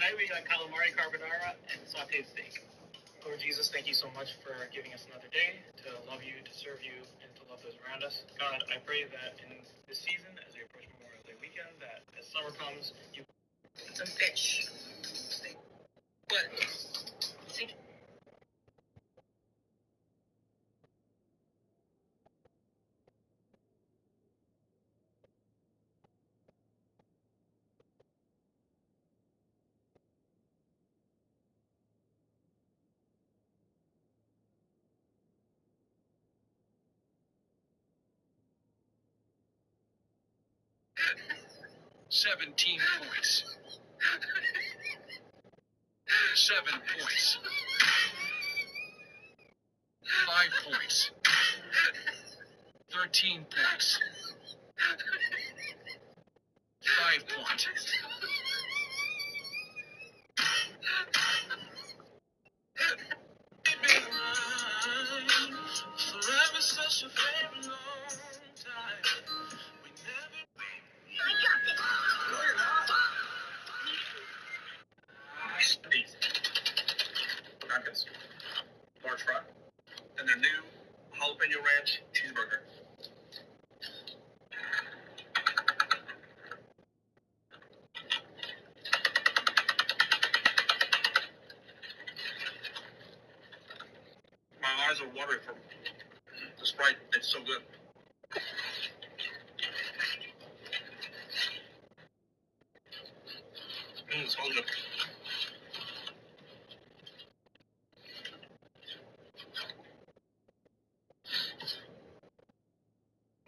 tonight we got calamari carbonara and sauteed steak. Lord Jesus, thank you so much for giving us another day to love you, to serve you, and to love those around us. God, I pray that in this season, as we approach Memorial Day weekend, that as summer comes, you some fish. But see. $17 points. 7 points. 5 points. 13 points. 5 points. Forever such a very long time. We never. Please. Crackers. Large fry. And their new jalapeno ranch cheeseburger. My eyes are watering from the Sprite. It's so good. It smells good.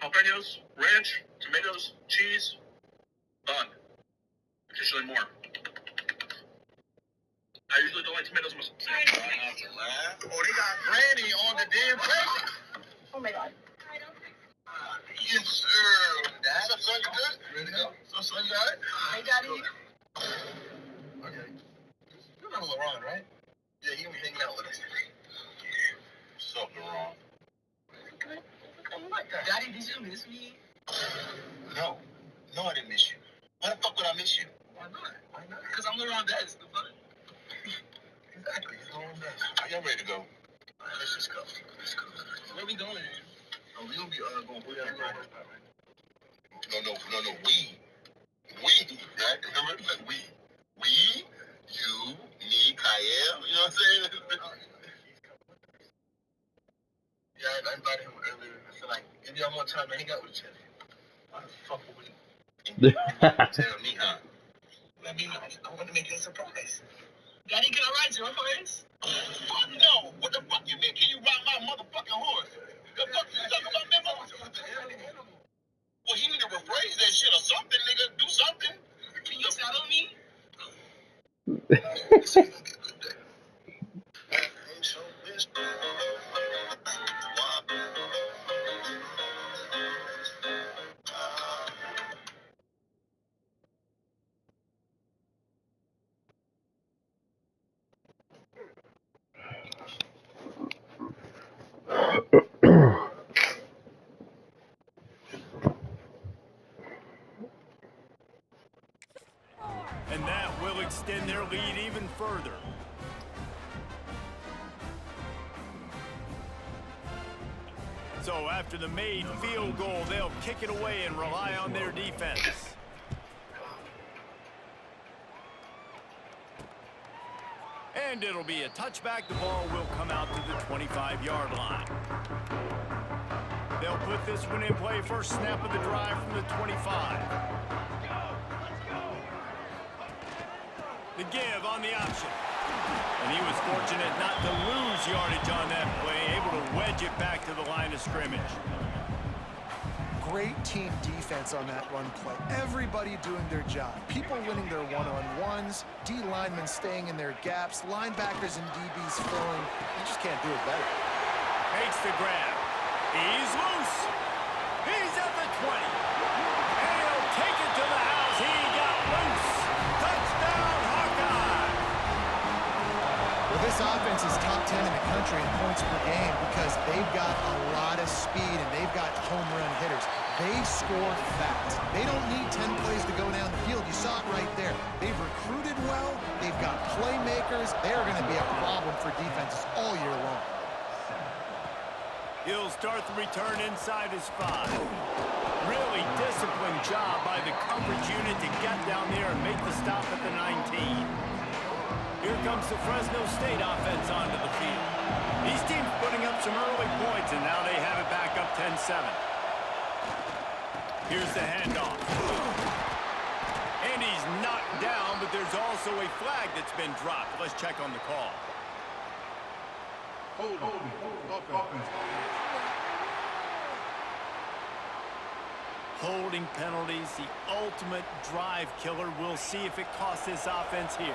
Jalapenos, ranch, tomatoes, cheese, done. Usually more. I usually don't like tomatoes myself. Oh, they got Granny on the damn plate. Oh my God. Yes, sir. Dad, so son, you good? Ready to go? So son, you all right? Hey, Daddy. Okay. You remember LaRon, right? Yeah, he was hanging out with us. What's up, LaRon? Daddy, did you miss me? No. No, I didn't miss you. Why the fuck would I miss you? Why not? Why not? Because I'm LaRon Dad. It's the fun. Exactly. He's LaRon Dad. Are y'all ready to go? All right, let's just go. Let's go. Where we going? Oh, we gonna be going. We gotta go. No. We, right? Remember? Like we, you, me, Kyle. You know what I'm saying? Yeah, I invited him earlier. I feel like give y'all more time to hang out with each other. Why the fuck would we? Tell me, huh? Let me know. I want to make you a surprise. Daddy, can I ride your horse? Fuck no! What the fuck you mean? Can you ride my motherfucking horse? The fuck you talking about, man? Well, he need to rephrase that shit or something, nigga. Do something. Can you saddle me? And that will extend their lead even further. So after the made field goal, they'll kick it away and rely on their defense. And it'll be a touchback. The ball will come out to the 25-yard line. They'll put this one in play. First snap of the drive from the 25. The give on the option. And he was fortunate not to lose yardage on that play, able to wedge it back to the line of scrimmage. Great team defense on that run play. Everybody doing their job. People winning their one-on-ones, D linemen staying in their gaps, linebackers and DBs filling. You just can't do it better. Makes the grab. He's loose. He's at the 20. And he'll take it to the house. He got loose. Touchdown, Hawkeye. Well, this offense is top 10 in the country in points per game because they've got a lot of speed and they've got home run hitters. They score fast. They don't need 10 plays to go down the field. You saw it right there. They've recruited well. They've got playmakers. They're going to be a problem for defenses all year long. He'll start the return inside his 5. Really disciplined job by the coverage unit to get down there and make the stop at the 19. Here comes the Fresno State offense onto the field. These teams putting up some early points, and now they have it back up 10-7. Here's the handoff. And he's knocked down, but there's also a flag that's been dropped. Let's check on the call. Holding penalties, the ultimate drive killer. We'll see if it costs this offense here.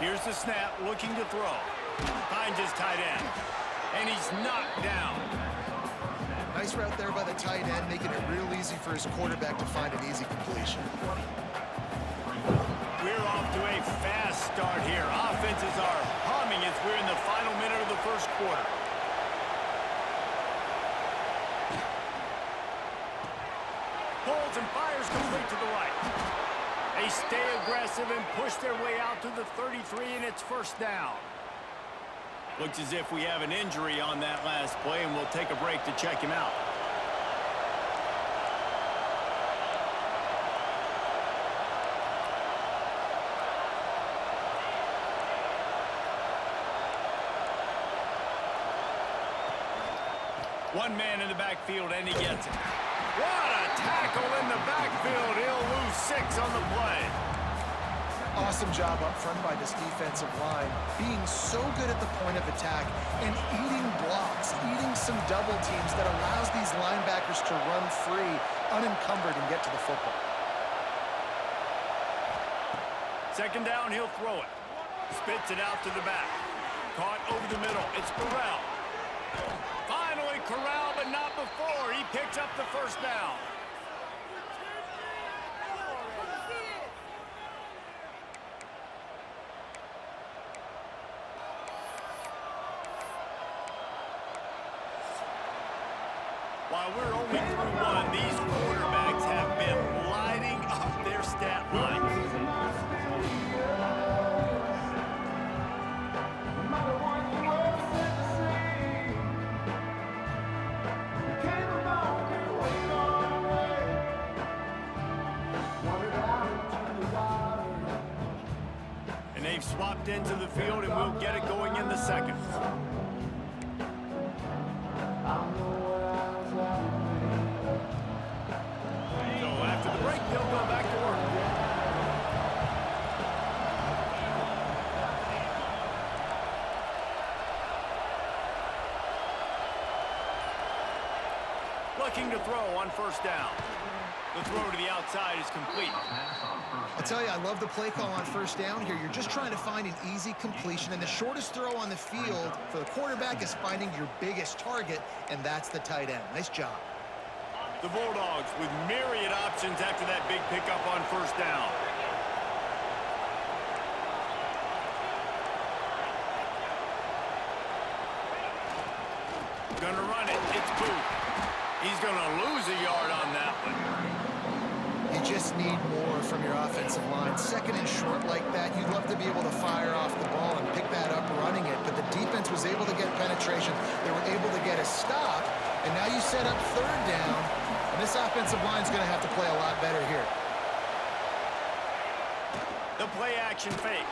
Here's the snap, looking to throw. Finds his tight end. And he's knocked down. Nice route there by the tight end, making it real easy for his quarterback to find an easy completion. We're off to a fast start here. Offenses are humming as we're in the final minute of the first quarter. Holds and fires complete to the right. They stay aggressive and push their way out to the 33, and it's first down. Looks as if we have an injury on that last play, and we'll take a break to check him out. One man in the backfield, and he gets it. What a tackle in the backfield. He'll lose 6 on the play. Awesome job up front by this defensive line, being so good at the point of attack and eating blocks, eating some double teams that allows these linebackers to run free, unencumbered, and get to the football. Second down, he'll throw it. Spits it out to the back. Caught over the middle. It's Corral. Finally, Corral, but not before. He picks up the first down. While we're only through one, these quarterbacks have been lighting up their stat lines. And they've swapped into the field, and we'll get it going in the second. So after the break, they'll go back to work. Looking to throw on first down. The throw to the outside is complete. I tell you, I love the play call on first down here. You're just trying to find an easy completion, and the shortest throw on the field for the quarterback is finding your biggest target, and that's the tight end. Nice job. The Bulldogs with myriad options after that big pickup on first down. Gonna run it. It's Booth. He's gonna lose a yard on that one. You just need more from your offensive line. Second and short like that, you'd love to be able to fire off the ball and pick that up running it, but the defense was able to get penetration. They were able to get a stop, and now you set up third down, and this offensive line's going to have to play a lot better here. The play action fake.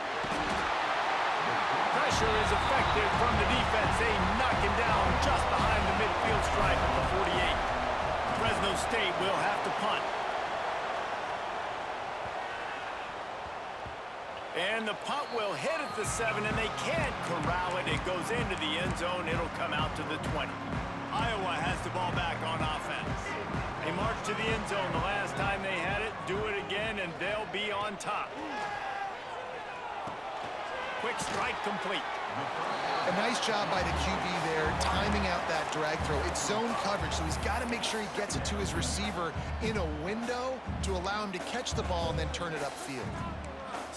Pressure is effective from the defense. They knock him down just behind the midfield stripe at the 48. Fresno State will have to punt. And the punt will hit at the 7, and they can't corral it. It goes into the end zone. It'll come out to the 20. Iowa has the ball back on offense. They marched to the end zone the last time they had it. Do it again, and they'll be on top. Quick strike complete. A nice job by the QB there, timing out that drag throw. It's zone coverage, so he's got to make sure he gets it to his receiver in a window to allow him to catch the ball and then turn it upfield.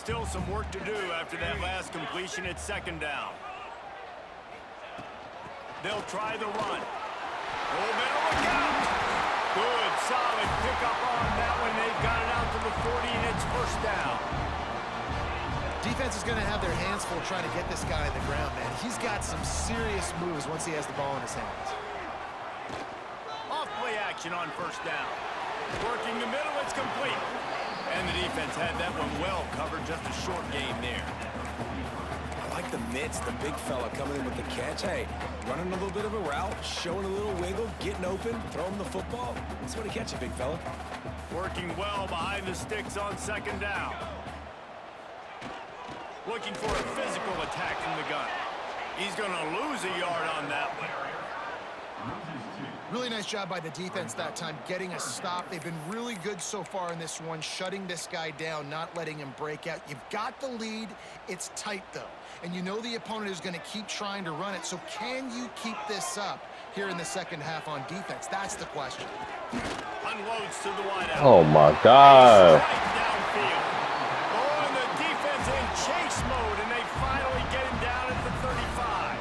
Still some work to do after that last completion at second down. They'll try the run. Oh, better look out. Good, solid pickup on that one. They've got it out to the 40, and it's first down. Defense is going to have their hands full trying to get this guy in the ground, man. He's got some serious moves once he has the ball in his hands. Off-play action on first down. Working the middle, it's complete. And the defense had that one well covered, just a short game there. I like the mitts, the big fella coming in with the catch. Hey, running a little bit of a route, showing a little wiggle, getting open, throwing the football. That's what he catch it, big fella. Working well behind the sticks on second down. Looking for a physical attack from the gun. He's going to lose a yard on that one. Really nice job by the defense that time, getting a stop. They've been really good so far in this one, shutting this guy down, not letting him break out. You've got the lead. It's tight, though. And you know the opponent is going to keep trying to run it. So can you keep this up here in the second half on defense? That's the question. Unloads to the wideout. Oh, my God. Right downfield. Oh, and the defense in chase mode, and they finally get him down at the 35.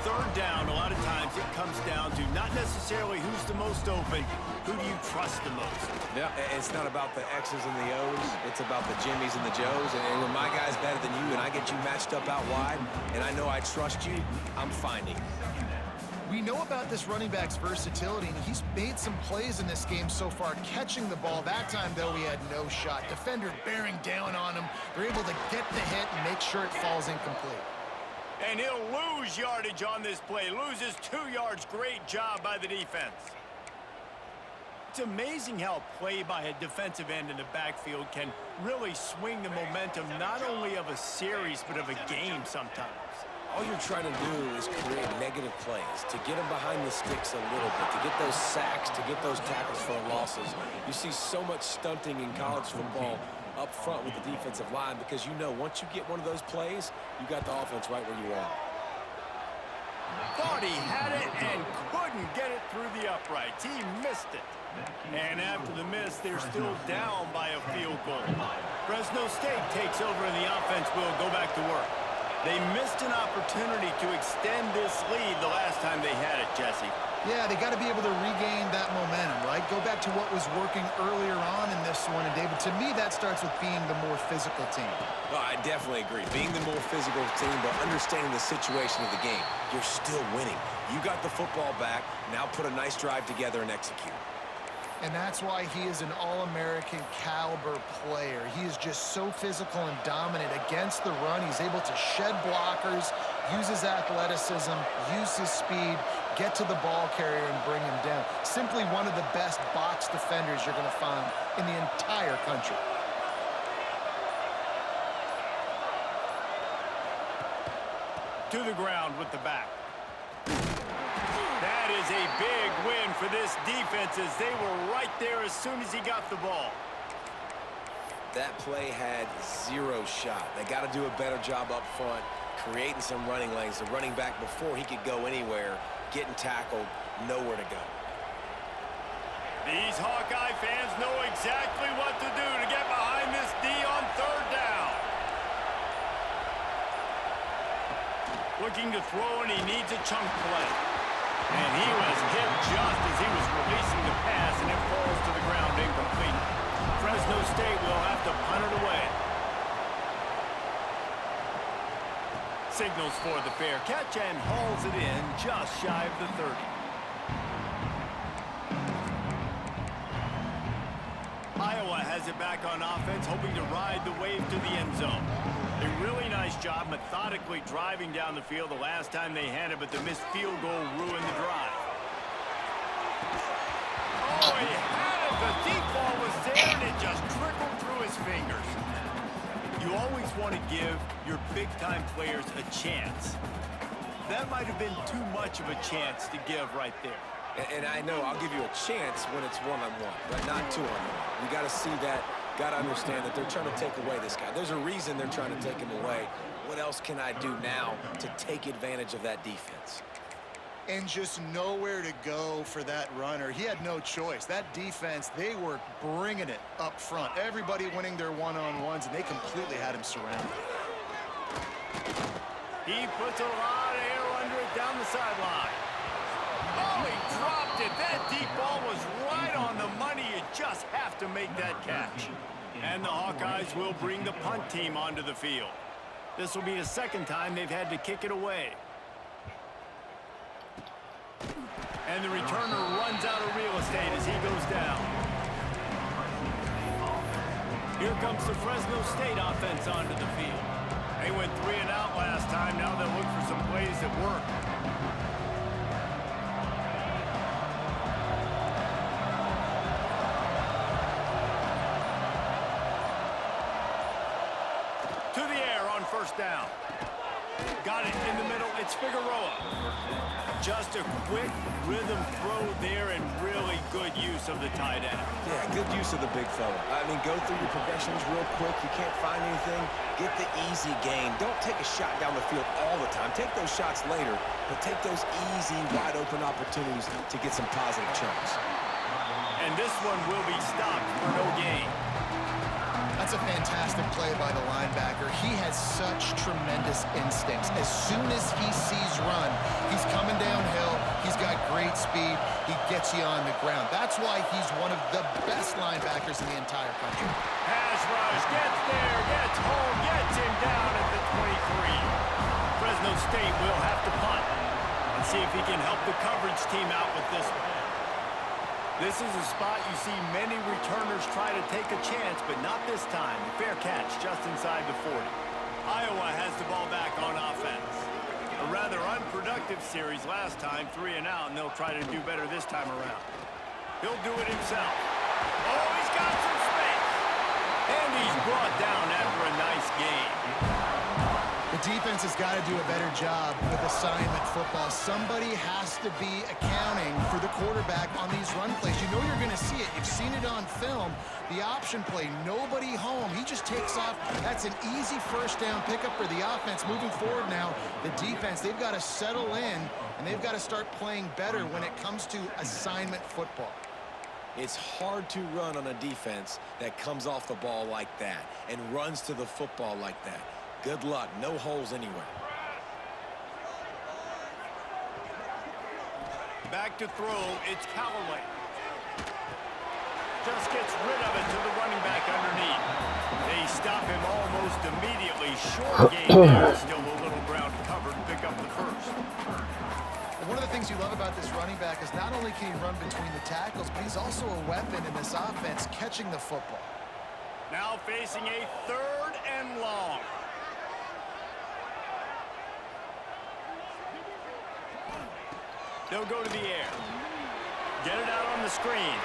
Third down, a lot of times it comes down to not necessarily who's the most open, who do you trust the most? Yeah, it's not about the X's and the O's. It's about the Jimmys and the Joes. And when my guy's better than you and I get you matched up out wide and I know I trust you, I'm finding. We know about this running back's versatility, and he's made some plays in this game so far, catching the ball. That time, though, he had no shot. Defender bearing down on him. They're able to get the hit and make sure it falls incomplete. And he'll lose yardage on this play. Loses 2 yards. Great job by the defense. It's amazing how play by a defensive end in the backfield can really swing the momentum not only of a series but of a game sometimes. All you're trying to do is create negative plays, to get them behind the sticks a little bit, to get those sacks, to get those tackles for losses. You see so much stunting in college football up front with the defensive line because you know once you get one of those plays, you got the offense right where you are. Thought he had it and couldn't get it through the uprights. He missed it. And after the miss, they're still down by a field goal. Fresno State takes over and the offense will go back to work. They missed an opportunity to extend this lead the last time they had it, Jesse. Yeah, they got to be able to regain that momentum, right? Go back to what was working earlier on in this one. And, David, to me, that starts with being the more physical team. Oh, I definitely agree. Being the more physical team, but understanding the situation of the game. You're still winning. You got the football back. Now put a nice drive together and execute. And that's why he is an All-American caliber player. He is just so physical and dominant against the run. He's able to shed blockers, use his athleticism, use his speed, get to the ball carrier and bring him down. Simply one of the best box defenders you're going to find in the entire country. To the ground with the back. That is a big win for this defense as they were right there as soon as he got the ball. That play had 0 shot. They got to do a better job up front, creating some running lanes. The running back, before he could go anywhere, getting tackled, nowhere to go. These Hawkeye fans know exactly what to do to get behind this D on third down. Looking to throw, and he needs a chunk play. And he was hit just as he was releasing the pass, and it falls to the ground incomplete. Fresno State will have to punt it away. Signals for the fair catch and hauls it in just shy of the 30. Iowa has it back on offense, hoping to ride the wave to the end zone. A really nice job methodically driving down the field the last time they had it, but the missed field goal ruined the drive. Oh, he had it. The deep ball was there, and it just trickled through his fingers. You always want to give your big-time players a chance. That might have been too much of a chance to give right there. And I know I'll give you a chance when it's one-on-one, but not two-on-one. You got to see that, got to understand that they're trying to take away this guy. There's a reason they're trying to take him away. What else can I do now to take advantage of that defense? and just nowhere to go for that runner. He had no choice. That defense, they were bringing it up front. Everybody winning their one-on-ones, and they completely had him surrounded. He puts a lot of air under it down the sideline. Oh, he dropped it. That deep ball was right on the money. You just have to make that catch. And the Hawkeyes will bring the punt team onto the field. This will be the second time they've had to kick it away. And the returner runs out of real estate as he goes down. Here comes the Fresno State offense onto the field. They went 3 and out last time. Now they'll look for some plays that work. To the air on first down. Got it in the middle. It's Figueroa. Just a quick rhythm throw there and really good use of the tight end. Yeah, good use of the big fella. I mean, go through your progressions real quick. You can't find anything. Get the easy gain. Don't take a shot down the field all the time. Take those shots later, but take those easy, wide-open opportunities to get some positive chunks. And this one will be stopped for no gain. That's a fantastic play by the linebacker. He has such tremendous instincts. As soon as he sees run, he's coming downhill. He's got great speed. He gets you on the ground. That's why he's one of the best linebackers in the entire country. Pass rush, gets there, gets home, gets him down at the 23. Fresno State will have to punt and see if he can help the coverage team out with this one. This is a spot you see many returners try to take a chance, but not this time. Fair catch just inside the 40. Iowa has the ball back on offense. A rather unproductive series last time, 3 and out, and they'll try to do better this time around. He'll do it himself. Oh, he's got some space. And he's brought down after a nice game. The defense has got to do a better job with assignment football. Somebody has to be accounting for the quarterback on these run plays. You know you're going to see it. You've seen it on film. The option play, nobody home. He just takes off. That's an easy first down pickup for the offense. Moving forward now, the defense, they've got to settle in, and they've got to start playing better when it comes to assignment football. It's hard to run on a defense that comes off the ball like that and runs to the football like that. Good luck. No holes anywhere. Back to throw. It's Callaway. Just gets rid of it to the running back underneath. They stop him almost immediately. Short game there. Still a little ground covered. Pick up the first. And one of the things you love about this running back is not only can he run between the tackles, but he's also a weapon in this offense catching the football. Now facing a 3rd and long. They'll go to the air. Get it out on the screen.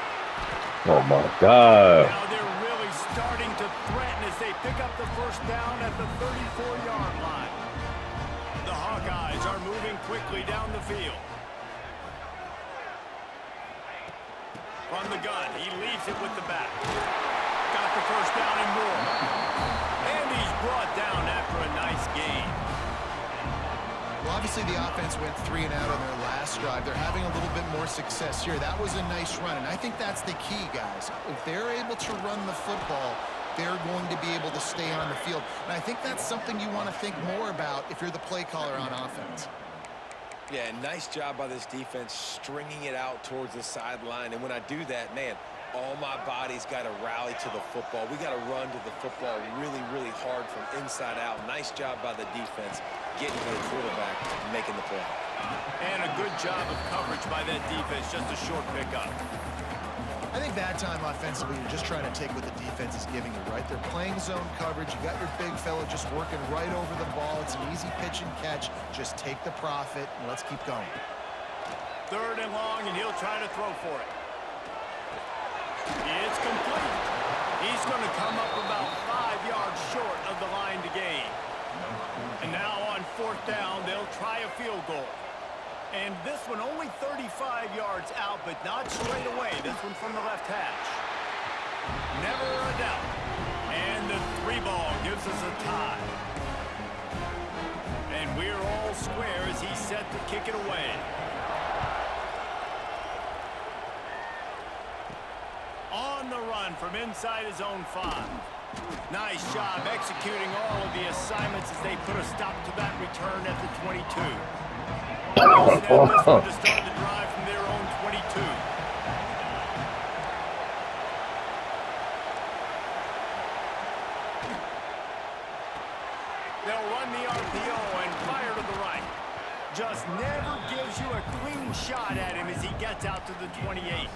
Oh my God. Now they're really starting to threaten as they pick up the first down at the 34-yard line. The Hawkeyes are moving quickly down the field. From the gun, he leaves it with the back. Got the first down and more. And he's brought down after a nice gain. Well, obviously the offense went 3 and out on their last drive. They're having a little bit more success here. That was a nice run, and I think that's the key, guys. If they're able to run the football, they're going to be able to stay on the field. And I think that's something you want to think more about if you're the play caller on offense. Yeah, nice job by this defense stringing it out towards the sideline. And when I do that, man, all my body's got to rally to the football. We got to run to the football really, really hard from inside out. Nice job by the defense getting to the quarterback and making the play. And a good job of coverage by that defense, just a short pickup. I think that time offensively, you're just trying to take what the defense is giving you, right? They're playing zone coverage. You got your big fella just working right over the ball. It's an easy pitch and catch. Just take the profit, and let's keep going. 3rd and long, and he'll try to throw for it. It's complete. He's going to come up about 5 yards short of the line to gain. And now on 4th down, they'll try a field goal. And this one only 35 yards out, but not straight away. This one from the left hash. Never a doubt. And the 3 ball gives us a tie. And we're all square as he's set to kick it away. from inside his own 5. Nice job executing all of the assignments as they put a stop to that return at the 22. Wilson had this one to start the drive from their own 22. They'll run the RPO and fire to the right. Just never gives you a clean shot at him as he gets out to the 28.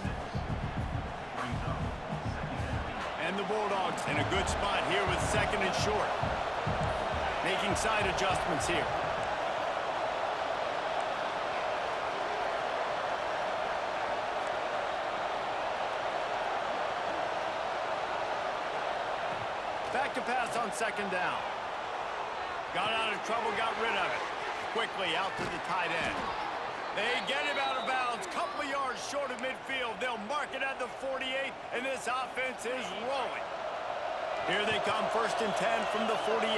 And the Bulldogs in a good spot here with 2nd and short. Making side adjustments here. Back to pass on 2nd down. Got out of trouble, got rid of it. Quickly out to the tight end. They get him out of bounds, couple of yards short of midfield. They'll mark it at the 48, and this offense is rolling. Here they come, 1st and 10 from the 48.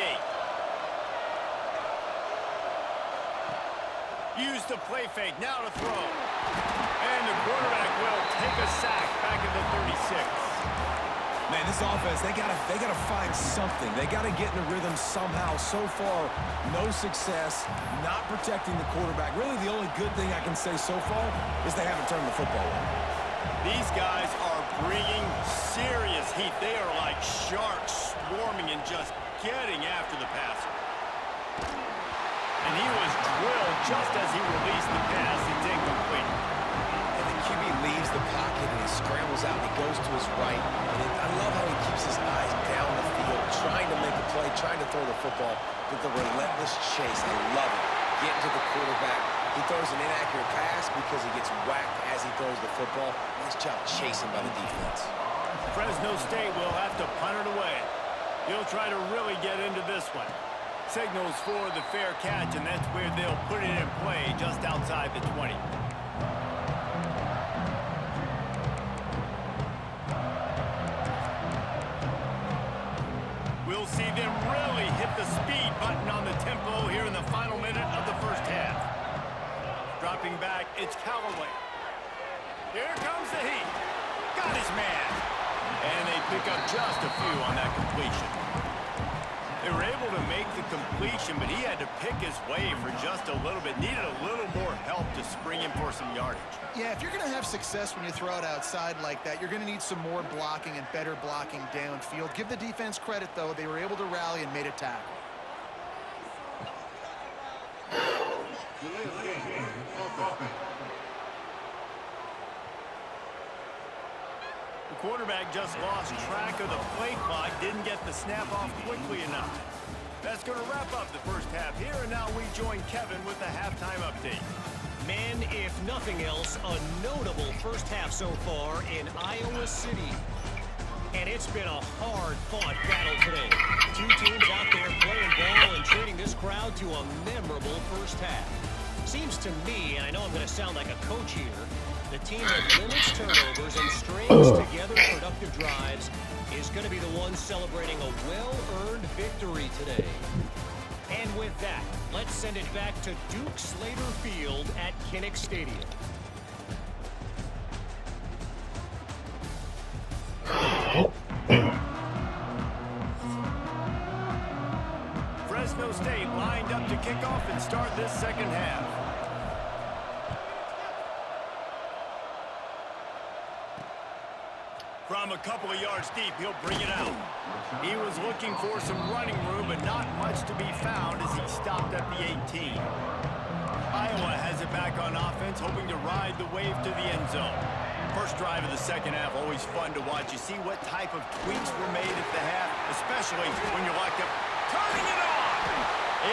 Use the play fake, now to throw. And the quarterback will take a sack back at the 36. Man, this offense, they gotta find something. They gotta get in a rhythm somehow. So far, no success, not protecting the quarterback. Really, the only good thing I can say so far is they haven't turned the football over. These guys are bringing serious heat. They are like sharks swarming and just getting after the passer. And he was drilled just as he released the pass. It's incomplete. QB leaves the pocket and he scrambles out and he goes to his right. And I love how he keeps his eyes down the field, trying to make a play, trying to throw the football, but the relentless chase, I love it. Getting to the quarterback. He throws an inaccurate pass because he gets whacked as he throws the football. Nice job chasing by the defense. Fresno State will have to punt it away. He'll try to really get into this one. Signals for the fair catch, and that's where they'll put it in play just outside the 20. We'll see them really hit the speed button on the tempo here in the final minute of the first half. Dropping back, it's Callaway. Here comes the heat. Got his man. And they pick up just a few on that completion. They were able to make the completion, but he had to pick his way for just a little bit. Needed a little more help to spring him for some yardage. Yeah, if you're going to have success when you throw it outside like that, you're going to need some more blocking and better blocking downfield. Give the defense credit, though. They were able to rally and made a tackle. The quarterback just lost track of the play clock, didn't get the snap off quickly enough. That's going to wrap up the first half here, and now we join Kevin with the halftime update. Man, if nothing else, a notable first half so far in Iowa City. And it's been a hard-fought battle today. Two teams out there playing ball and treating this crowd to a memorable first half. Seems to me, and I know I'm going to sound like a coach here, the team that limits turnovers and strings together productive drives is going to be the one celebrating a well-earned victory today. And with that, let's send it back to Duke Slater Field at Kinnick Stadium. Fresno State lined up to kick off and start this second half. From a couple of yards deep, he'll bring it out. He was looking for some running room, but not much to be found as he stopped at the 18. Iowa has it back on offense, hoping to ride the wave to the end zone. First drive of the second half, always fun to watch. You see what type of tweaks were made at the half, especially when you're locked up. Turning it on!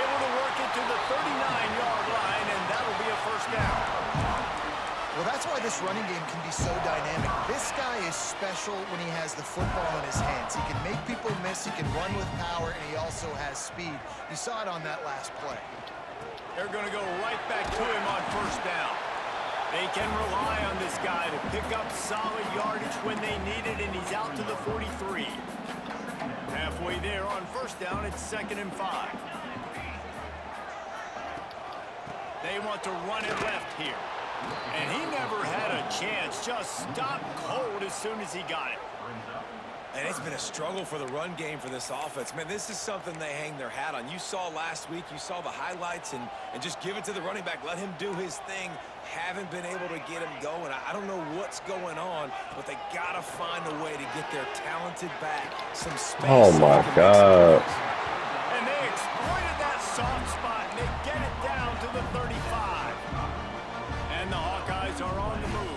Able to work it to the 39-yard line, and that'll be a first down. Well, that's why this running game can be so dynamic. This guy is special when he has the football in his hands. He can make people miss, he can run with power, and he also has speed. You saw it on that last play. They're going to go right back to him on first down. They can rely on this guy to pick up solid yardage when they need it, and he's out to the 43. Halfway there on first down, it's 2nd and 5. They want to run it left here. And he never had a chance, just stopped cold as soon as he got it. And it's been a struggle for the run game for this offense. Man, this is something they hang their hat on. You saw last week, you saw the highlights, and just give it to the running back. Let him do his thing. Haven't been able to get him going. I don't know what's going on, but they got to find a way to get their talented back some space. Oh, my God. And they exploited that soft spot, and they get it down to the 35. And the Hawkeyes are on the move.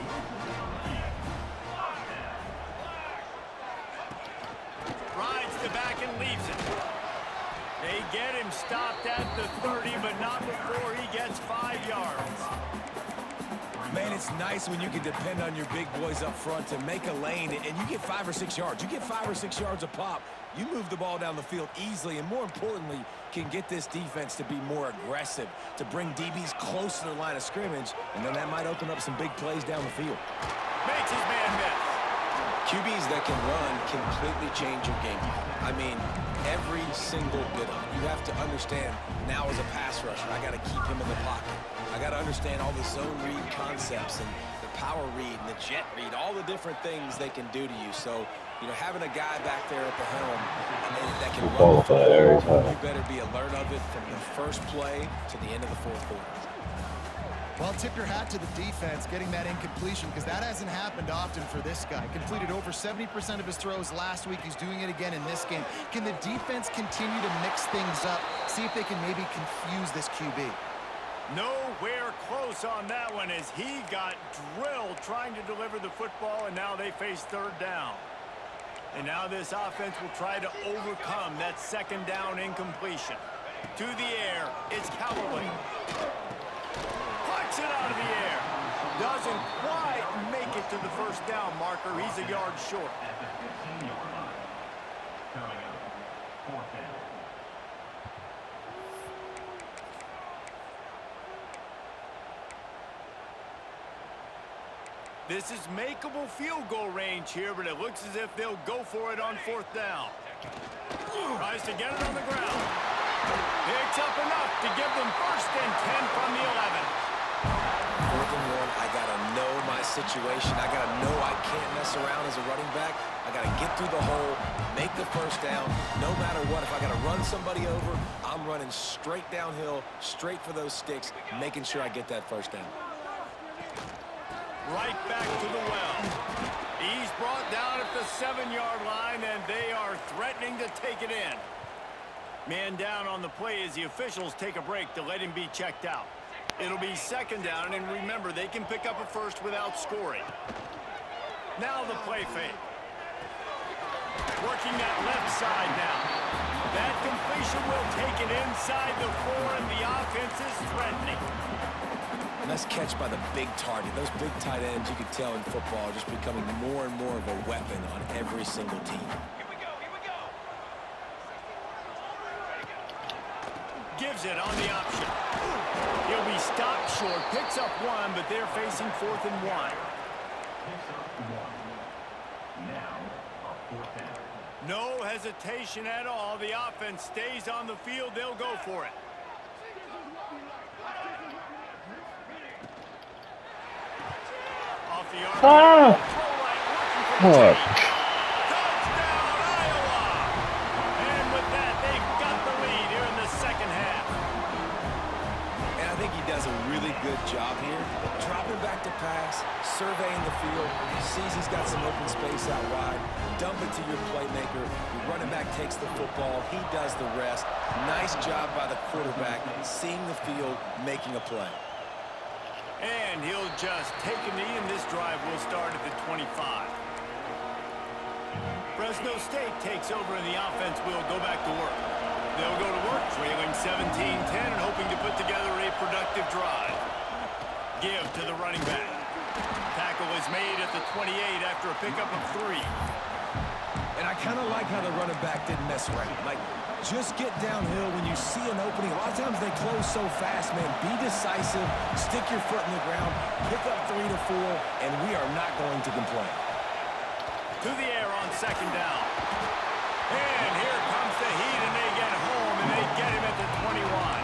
Rides the back and leaves it. They get him stopped at the 30, but not before he gets 5 yards. Man, it's nice when you can depend on your big boys up front to make a lane, and you get 5 or 6 yards. You get 5 or 6 yards a pop. You move the ball down the field easily, and more importantly, can get this defense to be more aggressive, to bring DBs close to the line of scrimmage, and then that might open up some big plays down the field. Makes his man miss. QBs that can run completely change your game. I mean, every single bit of it. You have to understand now as a pass rusher, I got to keep him in the pocket. I got to understand all the zone read concepts and the power read and the jet read, all the different things they can do to you. So, you know, having a guy back there at the helm that can run the football, you better be alert of it from the first play to the end of the fourth quarter. Well, tip your hat to the defense getting that incompletion, because that hasn't happened often for this guy. Completed over 70% of his throws last week. He's doing it again in this game. Can the defense continue to mix things up, see if they can maybe confuse this QB? Nowhere close on that one as he got drilled trying to deliver the football, and now they face third down. And now this offense will try to overcome that second down incompletion. To the air, it's Callaway. Plucks it out of the air. Doesn't quite make it to the first down marker. He's a yard short. This is makeable field goal range here, but it looks as if they'll go for it on fourth down. Tries to get it on the ground. Picks up enough to give them 1st and 10 from the 11. 4th and 1, I got to know my situation. I got to know I can't mess around as a running back. I got to get through the hole, make the first down, no matter what. If I got to run somebody over, I'm running straight downhill, straight for those sticks, making sure I get that first down. Right back to the well. He's brought down at the 7-yard line, and they are threatening to take it in. Man down on the play as the officials take a break to let him be checked out. It'll be 2nd down, and remember, they can pick up a first without scoring. Now the play fake. Working that left side now. That completion will take it inside the 4, and the offense is threatening. Nice catch by the big target. Those big tight ends, you can tell in football, are just becoming more and more of a weapon on every single team. Gives it on the option. He'll be stopped short, picks up 1, but they're facing 4th and 1. No hesitation at all. The offense stays on the field. They'll go for it. Off the arm. What? Good job here. Dropping back to pass, surveying the field, sees he's got some open space out wide, dump it to your playmaker. Your running back takes the football. He does the rest. Nice job by the quarterback, seeing the field, making a play. And he'll just take a knee, and this drive will start at the 25. Fresno State takes over, and the offense will go back to work. They'll go to work, trailing 17-10 and hoping to put together a productive drive. Give to the running back. Tackle is made at the 28 after a pickup of 3. And I kind of like how the running back didn't mess around. Like, just get downhill when you see an opening. A lot of times they close so fast, man. Be decisive, stick your foot in the ground, pick up 3 to 4, and we are not going to complain. To the air on 2nd down. And here comes the heat, and they get home, and they get him at the 21.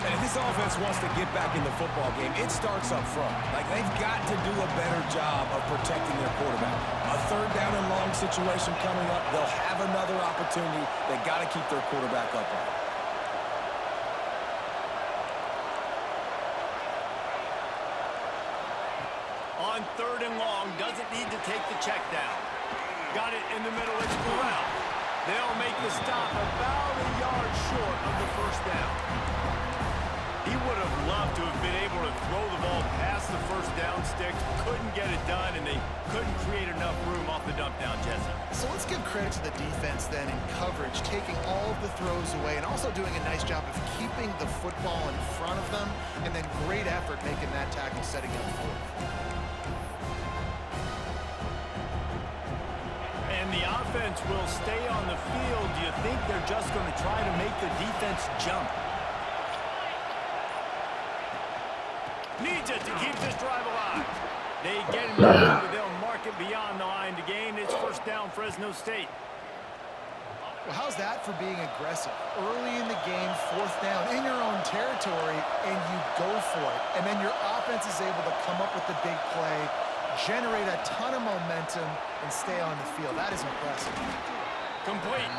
And if this offense wants to get back in the football game, it starts up front. Like, they've got to do a better job of protecting their quarterback. A third down and long situation coming up. They'll have another opportunity. They got to keep their quarterback upright. On third and long, doesn't need to take the check down. Got it in the middle, it's Burrell. They'll make the stop about a yard short of the first down. He would have loved to have been able to throw the ball past the first down sticks, couldn't get it done, and they couldn't create enough room off the dump down, Jesse. So let's give credit to the defense then in coverage, taking all of the throws away and also doing a nice job of keeping the football in front of them, and then great effort making that tackle, setting up fourth. And the offense will stay on the field. Do you think they're just going to try to make the defense jump? Needs it to keep this drive alive. They get him in, they'll mark it beyond the line to gain. It's first down, Fresno State. Well, how's that for being aggressive? Early in the game, fourth down, in your own territory, and you go for it. And then your offense is able to come up with the big play, generate a ton of momentum, and stay on the field. That is impressive. Complete.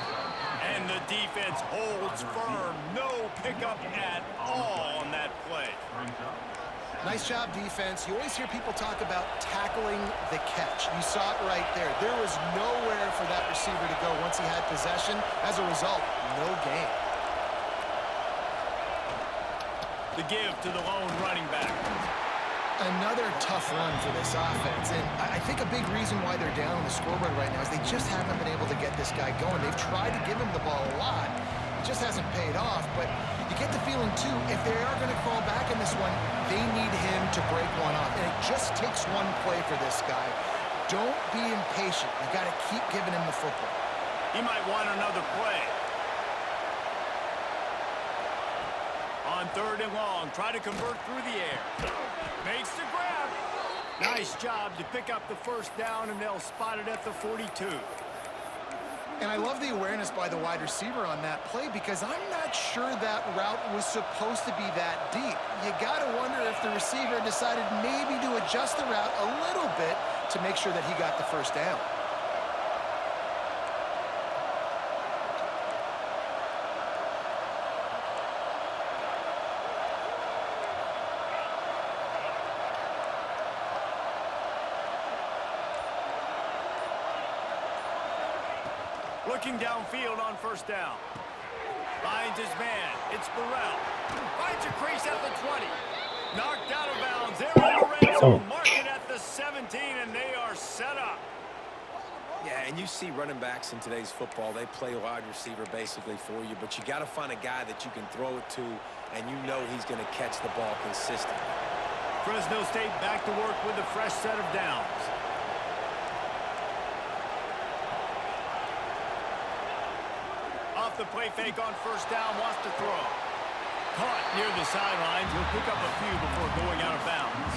And the defense holds firm. No pickup at all on that play. Nice job, defense. You always hear people talk about tackling the catch. You saw it right there. There was nowhere for that receiver to go once he had possession. As a result, no gain. The give to the lone running back. Another tough run for this offense, and I think a big reason why they're down on the scoreboard right now is they just haven't been able to get this guy going. They've tried to give him the ball a lot. It just hasn't paid off, but you get the feeling, too, if they are going to crawl back in this one, they need him to break one off, and it just takes one play for this guy. Don't be impatient. You got to keep giving him the football. He might want another play. On third and long, try to convert through the air. Makes the grab. Nice job to pick up the first down, and they'll spot it at the 42. And I love the awareness by the wide receiver on that play because I'm not sure that route was supposed to be that deep. You got to wonder if the receiver decided maybe to adjust the route a little bit to make sure that he got the first down. Looking downfield on first down. Finds his man. It's Burrell. Finds a crease at the 20. Knocked out of bounds. They're in the red zone. Mark it at the 17, and they are set up. Yeah, and you see running backs in today's football, they play wide receiver basically for you, but you got to find a guy that you can throw it to, and you know he's going to catch the ball consistently. Fresno State back to work with a fresh set of downs. Off the play fake on first down, wants to throw. Caught near the sidelines. He'll pick up a few before going out of bounds.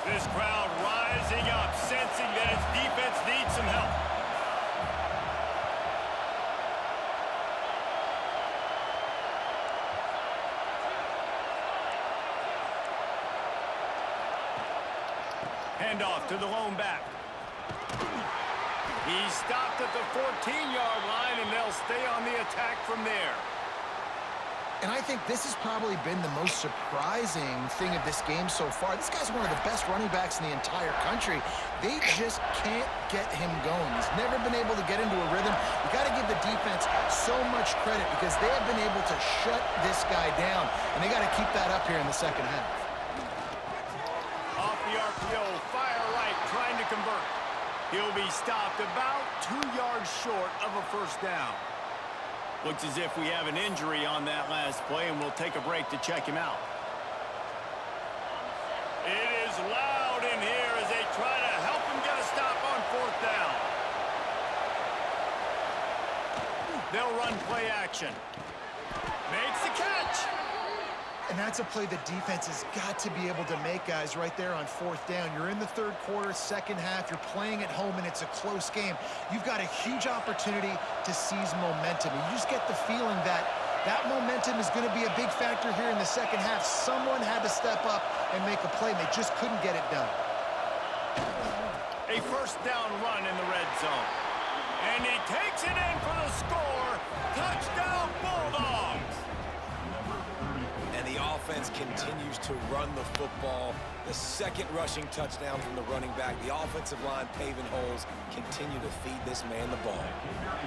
This crowd rising up, sensing that its defense needs some help. Handoff to the lone back. He's stopped at the 14-yard line, and they'll stay on the attack from there. And I think this has probably been the most surprising thing of this game so far. This guy's one of the best running backs in the entire country. They just can't get him going. He's never been able to get into a rhythm. You got to give the defense so much credit because they have been able to shut this guy down, and they got to keep that up here in the second half. Off the RPO, fire right, trying to convert. He'll be stopped about 2 yards short of a first down. Looks as if we have an injury on that last play, and we'll take a break to check him out. It is loud in here as they try to help him get a stop on fourth down. They'll run play action. Makes the catch. And that's a play the defense has got to be able to make, guys, right there on 4th down. You're in the 3rd quarter, 2nd half. You're playing at home, and it's a close game. You've got a huge opportunity to seize momentum. And you just get the feeling that that momentum is going to be a big factor here in the 2nd half. Someone had to step up and make a play, and they just couldn't get it done. A 1st down run in the red zone. And he takes it in for the score. Touchdown, Bulldogs! And the offense continues to run the football. The 2nd rushing touchdown from the running back. The offensive line paving holes. Continue to feed this man the ball.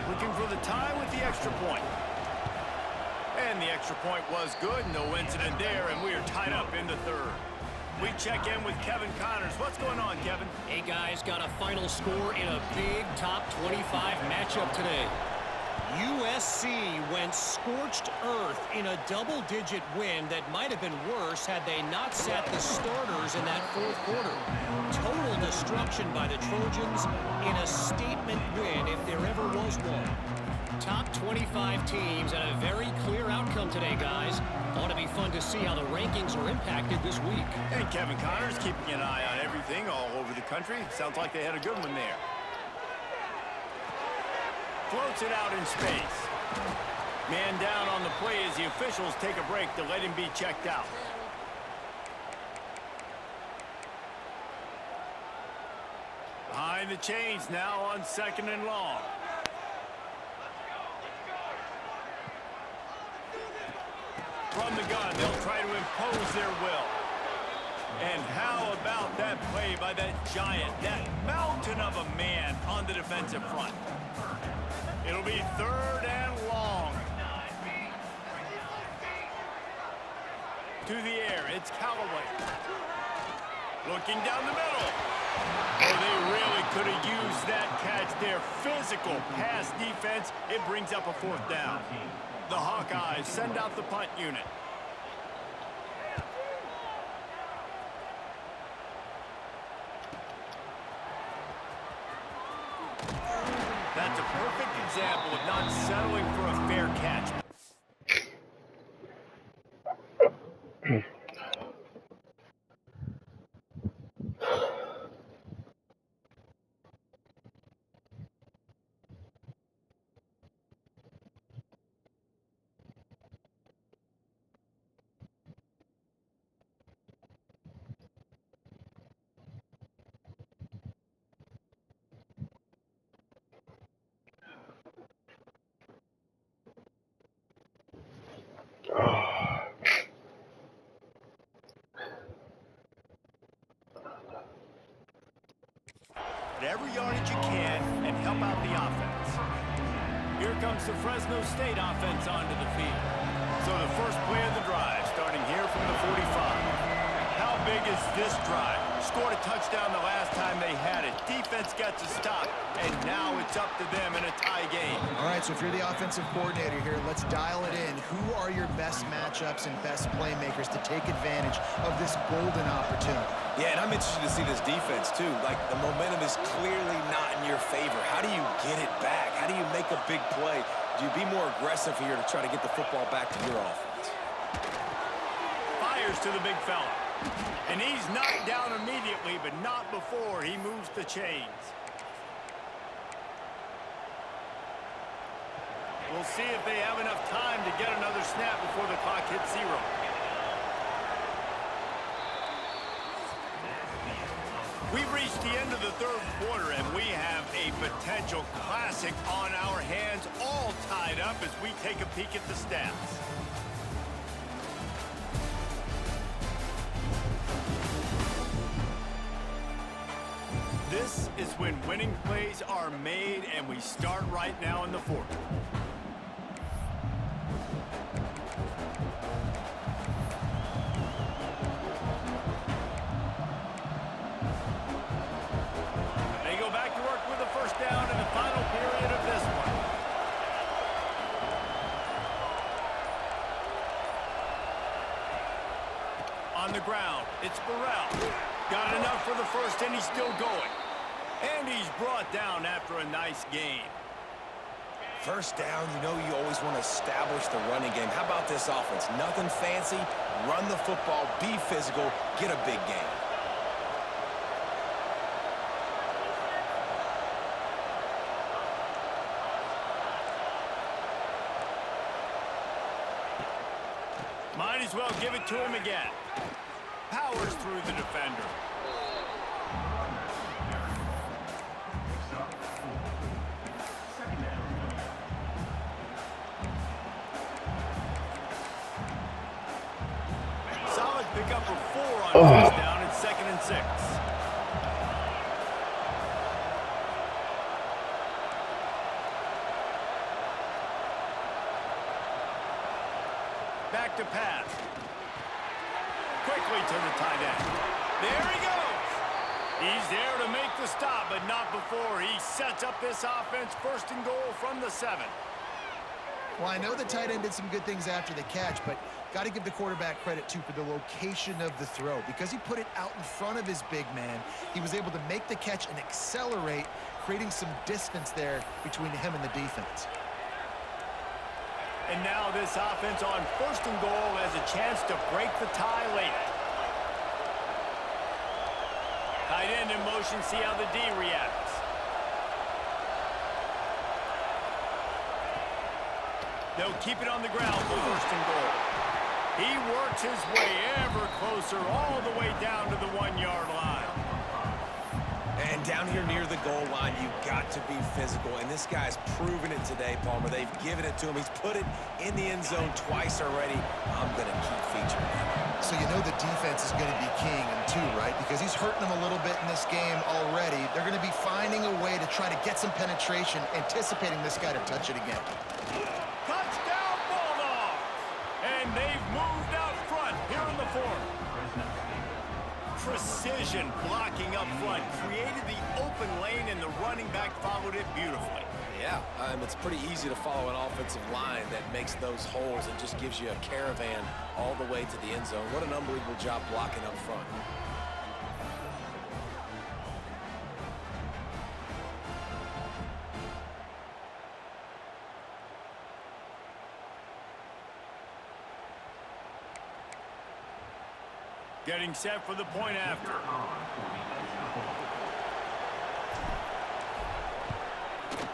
Looking for the tie with the extra point. And the extra point was good. No incident there, and we are tied up in the 3rd. We check in with Kevin Connors. What's going on, Kevin? Hey, guys, got a final score in a big top 25 matchup today. USC went scorched earth in a double-digit win that might have been worse had they not sat the starters in that 4th quarter. Total destruction by the Trojans in a statement win if there ever was one. Top 25 teams and a very clear outcome today, guys. Ought to be fun to see how the rankings are impacted this week. And Kevin Connors keeping an eye on everything all over the country. Sounds like they had a good one there. Floats it out in space. Man down on the play as the officials take a break to let him be checked out. Behind the chains now on 2nd and long. From the gun, they'll try to impose their will. And how about that play by that giant, that mountain of a man on the defensive front? It'll be 3rd and long. To the air, it's Callaway. Looking down the middle. Oh, they really could have used that catch there. Physical pass defense. It brings up a 4th down. The Hawkeyes send out the punt unit. That's a perfect example of not settling for a fair catch. Every yardage you can and help out the offense. Here comes the Fresno State offense onto the field. So the first play of the drive, starting here from the 45. How big is this drive? Scored a touchdown the last time they had it. Defense got to stop, and now it's up to them in a tie game. All right, so if you're the offensive coordinator here, let's dial it in. Who are your best matchups and best playmakers to take advantage of this golden opportunity? Yeah, and I'm interested to see this defense, too. Like, the momentum is clearly not in your favor. How do you get it back? How do you make a big play? Do you be more aggressive here to try to get the football back to your offense? Fires to the big fella. And he's knocked down immediately, but not before he moves the chains. We'll see if they have enough time to get another snap before the clock hits 0. We've reached the end of the 3rd quarter, and we have a potential classic on our hands, all tied up as we take a peek at the stats. This is when winning plays are made, and we start right now in the 4th. They go back to work with the 1st down in the final period of this one. On the ground, it's Burrell. Got enough for the 1st, and he's still going. And he's brought down after a nice gain. First down, you know you always want to establish the running game. How about this offense? Nothing fancy. Run the football, be physical, get a big gain. Might as well give it to him again. Powers through the defender. Solid pickup for 4 on first down and 2nd and 6. Back to pass. Quickly to the tight end. There he goes. He's there to make the stop, but not before he sets up this offense 1st and goal from the 7. Well, I know the tight end did some good things after the catch, but got to give the quarterback credit, too, for the location of the throw. Because he put it out in front of his big man, he was able to make the catch and accelerate, creating some distance there between him and the defense. And now this offense on 1st and goal has a chance to break the tie late. Tight end in motion, see how the D reacts. They'll keep it on the ground for 1st and goal. He works his way ever closer all the way down to the 1-yard line. And down here near the goal line, you've got to be physical. And this guy's proven it today, Palmer. They've given it to him. He's put it in the end zone twice already. I'm going to keep featuring him. So you know the defense is going to be keying him too, right? Because he's hurting them a little bit in this game already. They're going to be finding a way to try to get some penetration, anticipating this guy to touch it again. Touchdown, Bulldogs! And they've moved out front here in the 4th. Precision blocking up front created the open lane, and the running back followed it beautifully. Yeah, it's pretty easy to follow an offensive line that makes those holes and just gives you a caravan all the way to the end zone. What an unbelievable job blocking up front. Getting set for the point after.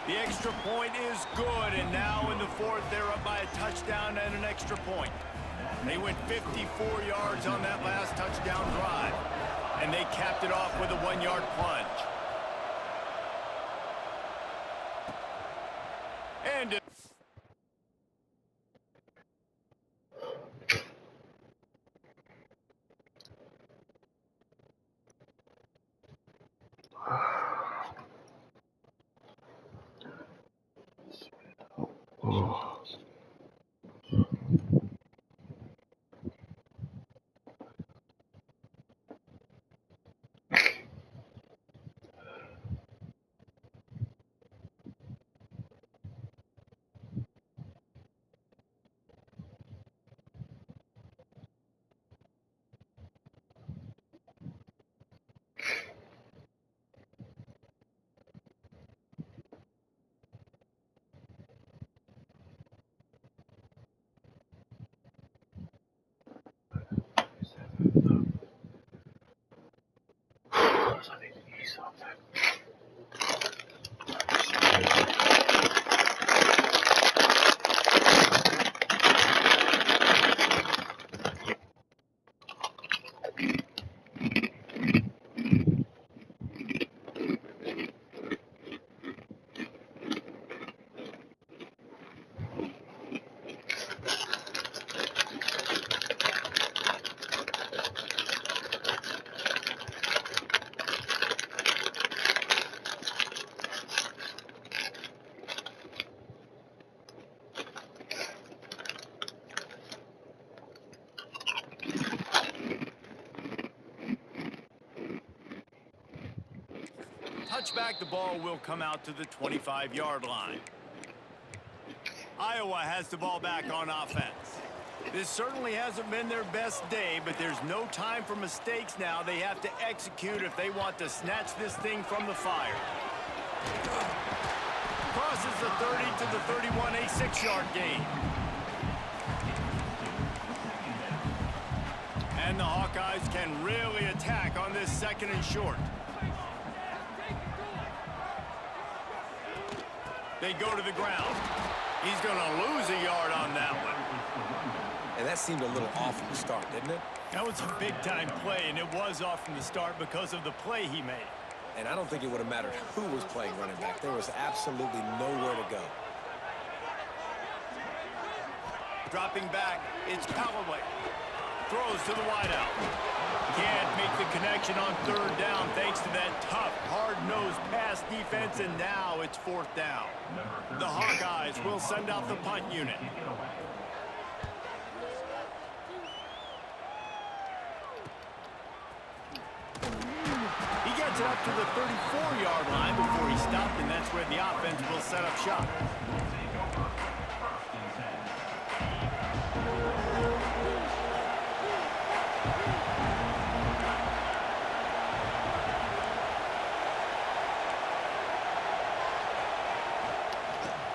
The extra point is good, and now in the 4th, they're up by a touchdown and an extra point. They went 54 yards on that last touchdown drive, and they capped it off with a 1-yard plunge. And touchback, the ball will come out to the 25-yard line. Iowa has the ball back on offense. This certainly hasn't been their best day, but there's no time for mistakes now. They have to execute if they want to snatch this thing from the fire. Crosses the 30 to the 31, a 6-yard gain. And the Hawkeyes can really attack on this 2nd and short. They go to the ground. He's going to lose a yard on that one. And that seemed a little off from the start, didn't it? That was a big-time play, and it was off from the start because of the play he made. And I don't think it would have mattered who was playing running back. There was absolutely nowhere to go. Dropping back, it's Callaway. Throws to the wideout. Can't make the connection on 3rd down thanks to that tough, hard-nosed pass defense, and now it's 4th down. The Hawkeyes will send out the punt unit. He gets it up to the 34-yard line before he stopped, and that's where the offense will set up shop.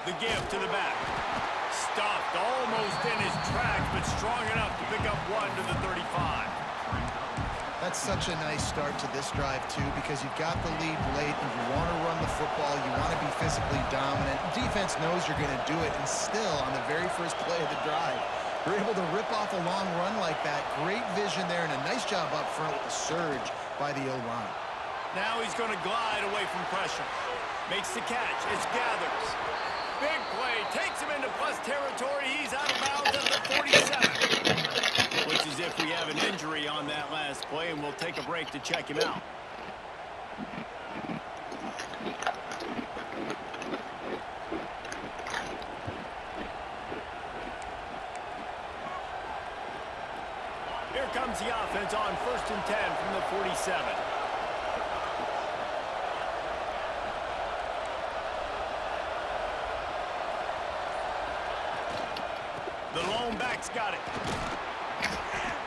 The give to the back. Stopped almost in his tracks, but strong enough to pick up 1 to the 35. That's such a nice start to this drive, too, because you've got the lead late and you want to run the football. You want to be physically dominant. Defense knows you're going to do it, and still, on the very first play of the drive, you're able to rip off a long run like that. Great vision there, and a nice job up front with the surge by the O-line. Now he's going to glide away from pressure. Makes the catch. It's Gathers. Big play. Takes him into plus territory. He's out of bounds at the 47. Looks as if we have an injury on that last play, and we'll take a break to check him out. Here comes the offense on 1st and 10 from the 47. The lone back's got it.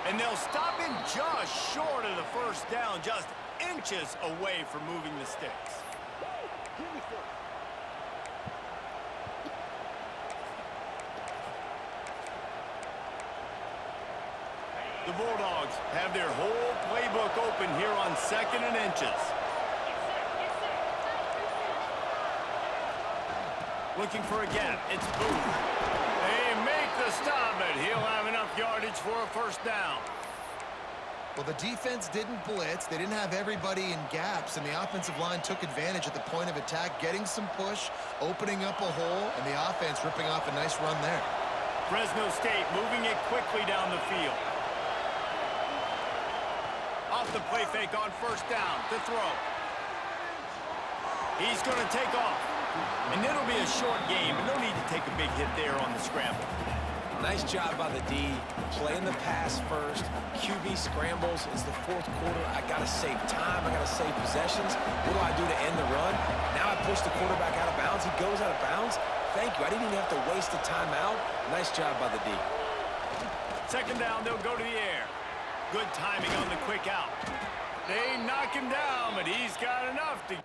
And they'll stop him just short of the 1st down, just inches away from moving the sticks. The Bulldogs have their whole playbook open here on 2nd and inches. Looking for a gap. It's Booth. They make the stop, but he'll have enough yardage for a 1st down. Well, the defense didn't blitz. They didn't have everybody in gaps, and the offensive line took advantage at the point of attack, getting some push, opening up a hole, and the offense ripping off a nice run there. Fresno State moving it quickly down the field. Off the play fake on 1st down to throw. He's going to take off. And it'll be a short game, and no need to take a big hit there on the scramble. Nice job by the D, playing the pass first. QB scrambles. It's the 4th quarter. I got to save time. I got to save possessions. What do I do to end the run? Now I push the quarterback out of bounds. He goes out of bounds. Thank you. I didn't even have to waste a timeout. Nice job by the D. 2nd down, they'll go to the air. Good timing on the quick out. They knock him down, but he's got enough to...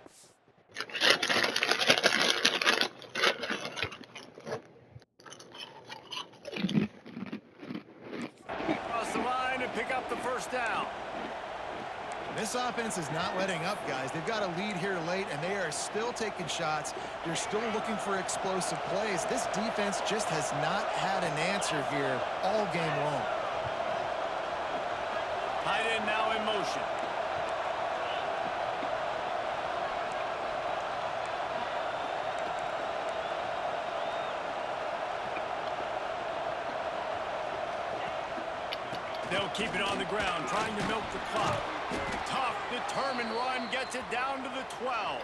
Cross the line and pick up the 1st down. This offense is not letting up, guys. They've got a lead here late, and they are still taking shots. They're still looking for explosive plays. This defense just has not had an answer here all game long. Tight end now in motion. They'll keep it on the ground, trying to milk the clock. Tough, determined run gets it down to the 12.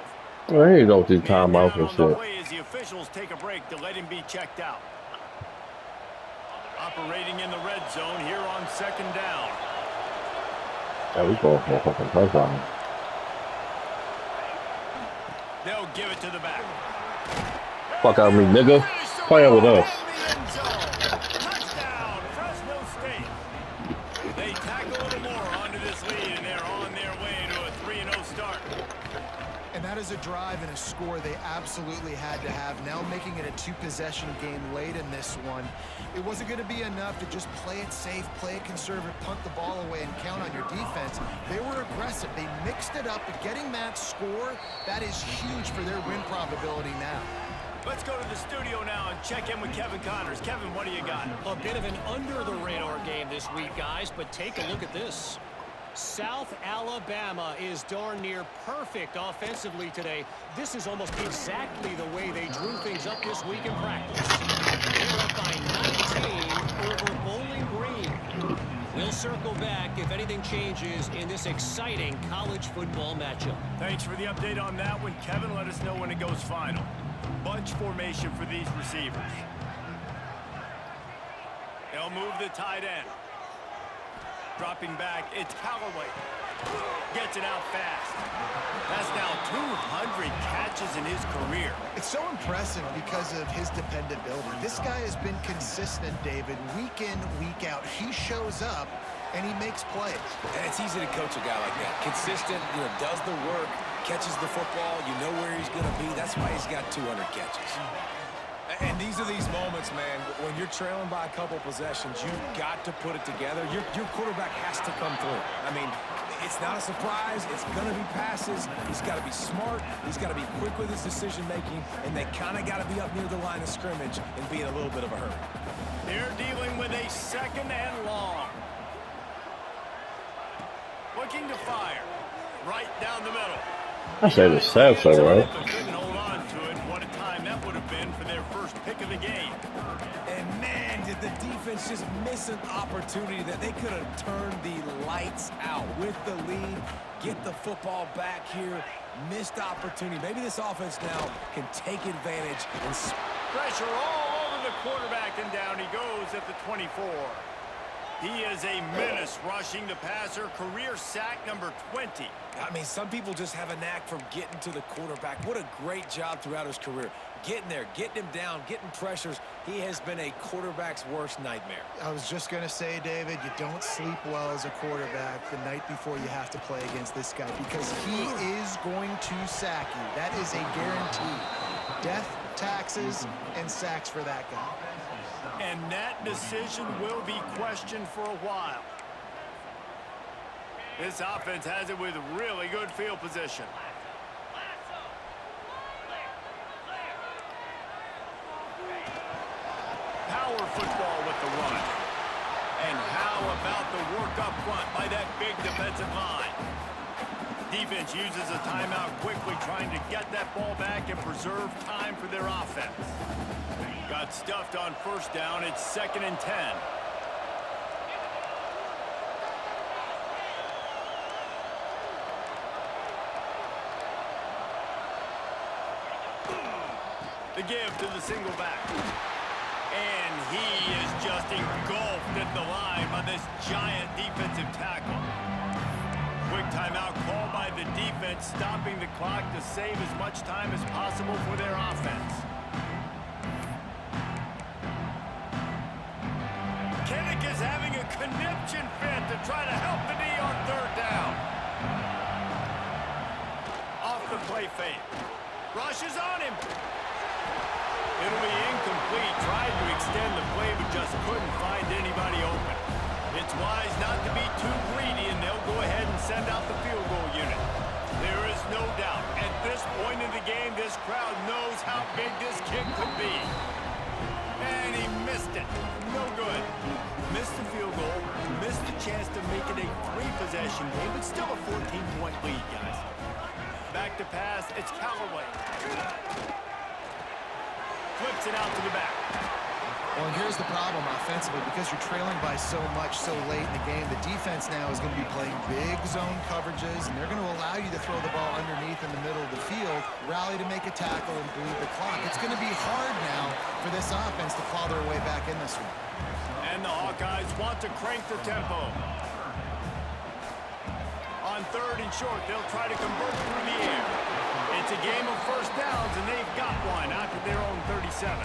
Well, here you go with these timeouts and shit. As the officials take a break to let him be checked out. Operating in the red zone here on 2nd down. Yeah, we go for a fucking touchdown. They'll give it to the back. Fuck out of me, nigga. Playing with us. Touchdown, Fresno State. They tack a little more onto this lead, and they're on their way to a 3-0 start. And that is a drive and a score they absolutely had to have. Now making it a two-possession game late in this one. It wasn't going to be enough to just play it safe, play it conservative, punt the ball away, and count on your defense. They were aggressive. They mixed it up, but getting that score, that is huge for their win probability now. Let's go to the studio now and check in with Kevin Connors. Kevin, what do you got? A bit of an under-the-radar game this week, guys, but take a look at this. South Alabama is darn near perfect offensively today. This is almost exactly the way they drew things up this week in practice. They're up by 19 over Bowling Green. We'll circle back if anything changes in this exciting college football matchup. Thanks for the update on that one, Kevin. Let us know when it goes final. Bunch formation for these receivers. They'll move the tight end. Dropping back, it's Callaway. Gets it out fast. That's now 200 catches in his career. It's so impressive because of his dependability. This guy has been consistent, David, week in, week out. He shows up, and he makes plays. And it's easy to coach a guy like that. Consistent, does the work, catches the football, you know where he's going to be. That's why he's got 200 catches. And these are these moments, man, when you're trailing by a couple possessions, you've got to put it together. Your quarterback has to come through. I mean, it's not a surprise. It's going to be passes. He's got to be smart. He's got to be quick with his decision-making, and they kind of got to be up near the line of scrimmage and be in a little bit of a hurry. They're dealing with a 2nd and long. Looking to fire. Right down the middle. I say the South, all right. Couldn't hold on to it. What a time that would have been for their first pick of the game. And man, did the defense just miss an opportunity that they could have turned the lights out with the lead, get the football back here, missed opportunity. Maybe this offense now can take advantage and pressure all over the quarterback, and down he goes at the 24. He is a menace rushing the passer, career sack number 20. I mean, some people just have a knack for getting to the quarterback. What a great job throughout his career. Getting there, getting him down, getting pressures. He has been a quarterback's worst nightmare. I was just going to say, David, you don't sleep well as a quarterback the night before you have to play against this guy because he is going to sack you. That is a guarantee. Death, taxes, and sacks for that guy. And that decision will be questioned for a while. This offense has it with really good field position. Power football with the run. And how about the work up front by that big defensive line? Defense uses a timeout quickly, trying to get that ball back and preserve time for their offense. Got stuffed on 1st down. It's 2nd and 10. The give to the single back. And he is just engulfed at the line by this giant defensive tackle. Quick timeout called by the defense, stopping the clock to save as much time as possible for their offense. Kinnick is having a conniption fit to try to help the D on 3rd down. Off the play fake. Rush is on him. It'll be incomplete. Tried to extend the play, but just couldn't find anybody open. It's wise not to be too greedy, and they'll go ahead and send out the field goal unit. There is no doubt, at this point in the game, this crowd knows how big this kick could be. And he missed it. No good. Missed the field goal, missed the chance to make it a 3-possession game, but still a 14-point lead, guys. Back to pass, it's Callaway. Flips it out to the back. Well, and here's the problem offensively. Because you're trailing by so much so late in the game, the defense now is going to be playing big zone coverages, and they're going to allow you to throw the ball underneath in the middle of the field, rally to make a tackle, and bleed the clock. It's going to be hard now for this offense to claw their way back in this one. And the Hawkeyes want to crank the tempo. On 3rd and short, they'll try to convert through the air. It's a game of 1st downs, and they've got one after their own 37.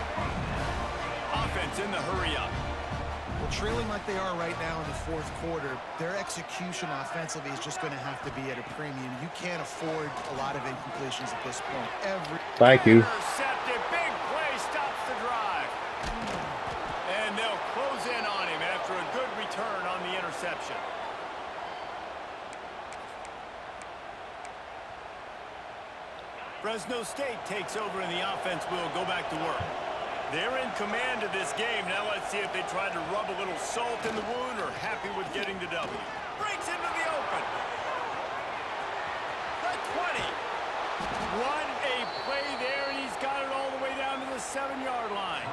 Offense in the hurry up. Well, trailing like they are right now in the fourth quarter, their execution offensively is just going to have to be at a premium. You can't afford a lot of incompletions at this point. Thank you. Intercepted. Big play stops the drive. And they'll close in on him after a good return on the interception. Fresno State takes over and the offense will go back to work. They're in command of this game. Now let's see if they try to rub a little salt in the wound or happy with getting the W. Breaks into the open. The 20. What a play there, and he's got it all the way down to the 7-yard line.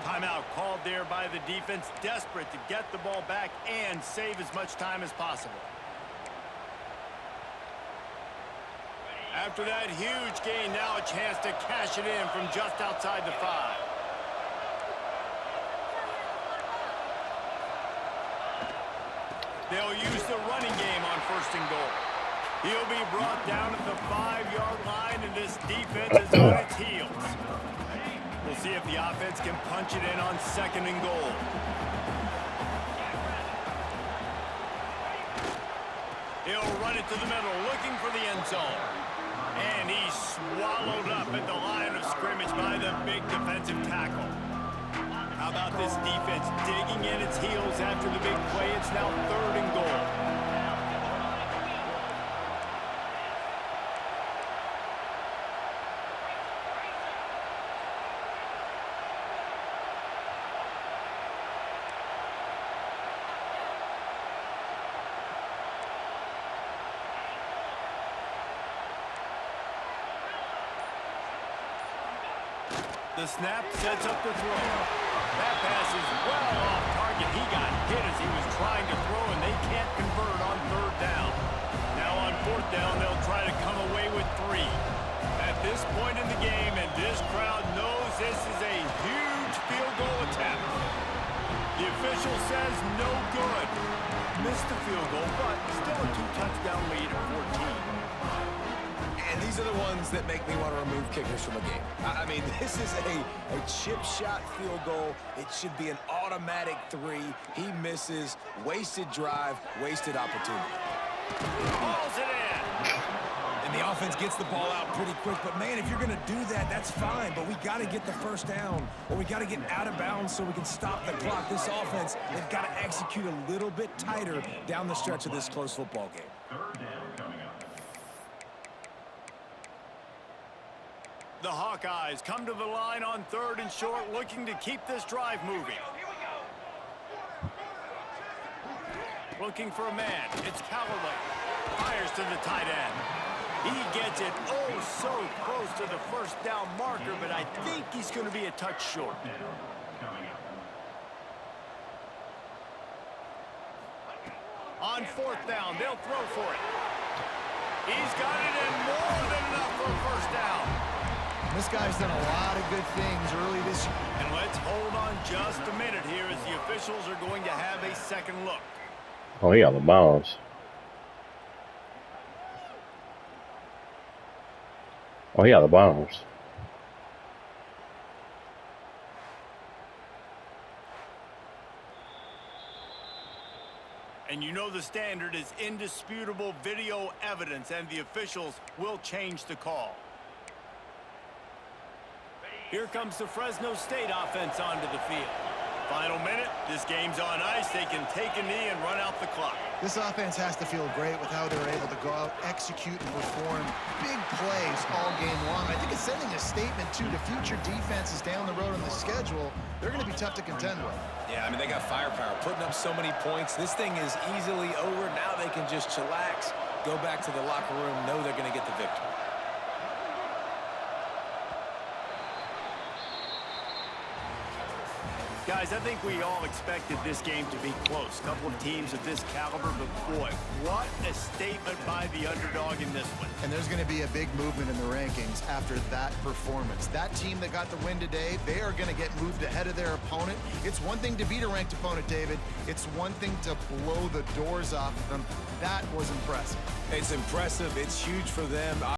Timeout called there by the defense, desperate to get the ball back and save as much time as possible. After that huge gain, now a chance to cash it in from just outside the 5. They'll use the running game on 1st and goal. He'll be brought down at the 5-yard line, and this defense is on its heels. We'll see if the offense can punch it in on 2nd and goal. He'll run it to the middle, looking for the end zone. And he's swallowed up at the line of scrimmage by the big defensive tackle. How about this defense digging in its heels after the big play? It's now 3rd and goal. The snap sets up the throw. That pass is well off target. He got hit as he was trying to throw, and they can't convert on 3rd down. Now on 4th down, they'll try to come away with 3. At this point in the game, and this crowd knows this is a huge field goal attempt. The official says no good. Missed the field goal, but still a 2-touchdown lead at 14. And these are the ones that make me want to remove kickers from a game. I mean, this is a chip shot field goal. It should be an automatic 3. He misses. Wasted drive, wasted opportunity. Balls it in. And the offense gets the ball out pretty quick. But, man, if you're going to do that, that's fine. But we got to get the 1st down, or we got to get out of bounds so we can stop the clock. This offense, they've got to execute a little bit tighter down the stretch of this close football game. The Hawkeyes come to the line on 3rd and short, looking to keep this drive moving. Looking for a man. It's Callaway. Fires to the tight end. He gets it oh so close to the 1st down marker, but I think he's going to be a touch short. On 4th down, they'll throw for it. He's got it in more than enough for a 1st down. This guy's done a lot of good things early this year. And let's hold on just a minute here as the officials are going to have a second look. Oh, he out of bounds. Oh, he out of bounds. And you know the standard is indisputable video evidence, and the officials will change the call. Here comes the Fresno State offense onto the field. Final minute, this game's on ice. They can take a knee and run out the clock. This offense has to feel great with how they're able to go out, execute, and perform big plays all game long. I think it's sending a statement, too, to future defenses down the road on the schedule. They're going to be tough to contend with. Yeah, I mean, they got firepower, putting up so many points. This thing is easily over. Now they can just chillax, go back to the locker room, know they're going to get the victory. Guys, I think we all expected this game to be close. Couple of teams of this caliber, but boy, what a statement by the underdog in this one. And there's going to be a big movement in the rankings after that performance. That team that got the win today, they are going to get moved ahead of their opponent. It's one thing to beat a ranked opponent, David. It's one thing to blow the doors off of them. That was impressive. It's impressive. It's huge for them.